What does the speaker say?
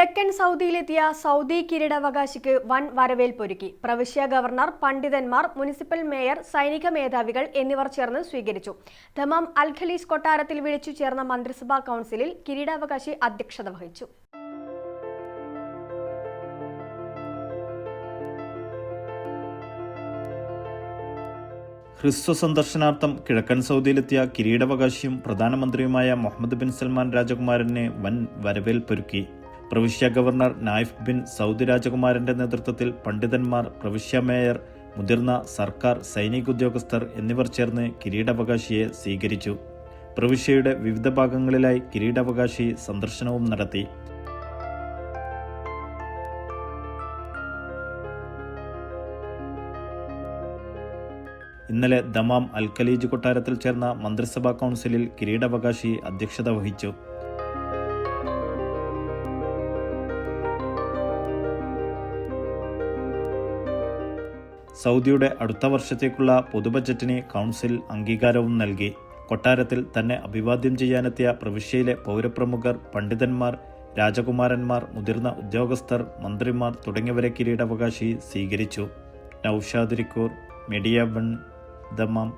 കിഴക്കൻ സൗദിയിലെത്തിയ സൗദി കിരീടാവകാശിക്ക് വൻ വരവേൽപ്പൊരുക്കി. പ്രവിശ്യ ഗവർണർ, പണ്ഡിതന്മാർ, മുനിസിപ്പൽ മേയർ, സൈനിക മേധാവികൾ എന്നിവർ ചേർന്ന് സ്വീകരിച്ചു. ദമാം അൽ ഖലീജ് കൊട്ടാരത്തിൽ വിളിച്ചു ചേർന്ന മന്ത്രിസഭാ കൗൺസിലിൽ കിരീടാവകാശി അധ്യക്ഷത വഹിച്ചു. ഹ്രസ്വ സന്ദർശനാർത്ഥം കിഴക്കൻ സൗദിയിലെത്തിയ കിരീടാവകാശിയും പ്രധാനമന്ത്രിയുമായ മുഹമ്മദ് ബിൻ സൽമാൻ രാജകുമാരനെ വൻ വരവേൽപ്പൊരുക്കി. പ്രവിശ്യ ഗവർണർ നായിഫ് ബിൻ സൗദി രാജകുമാരന്റെ നേതൃത്വത്തിൽ പണ്ഡിതന്മാർ, പ്രവിശ്യ മേയർ, മുതിർന്ന സർക്കാർ സൈനിക ഉദ്യോഗസ്ഥർ എന്നിവർ ചേർന്ന് കിരീടാവകാശിയെ സ്വീകരിച്ചു. പ്രവിശ്യയുടെ വിവിധ ഭാഗങ്ങളിലായി കിരീടാവകാശി സന്ദർശനവും നടത്തി. ഇന്നലെ ദമാം അൽ ഖലീജ് കൊട്ടാരത്തിൽ ചേർന്ന മന്ത്രിസഭാ കൗൺസിലിൽ കിരീടാവകാശി അധ്യക്ഷത വഹിച്ചു. സൗദിയുടെ അടുത്ത വർഷത്തേക്കുള്ള പൊതുബജറ്റിന് കൗൺസിൽ അംഗീകാരവും നൽകി. കൊട്ടാരത്തിൽ തന്നെ അഭിവാദ്യം ചെയ്യാനെത്തിയ പ്രവിശ്യയിലെ പൗരപ്രമുഖർ, പണ്ഡിതന്മാർ, രാജകുമാരന്മാർ, മുതിർന്ന ഉദ്യോഗസ്ഥർ, മന്ത്രിമാർ തുടങ്ങിയവരെ കിരീടാവകാശി സ്വീകരിച്ചു. Naushad റിക്കൂർ, media 1, Dammam.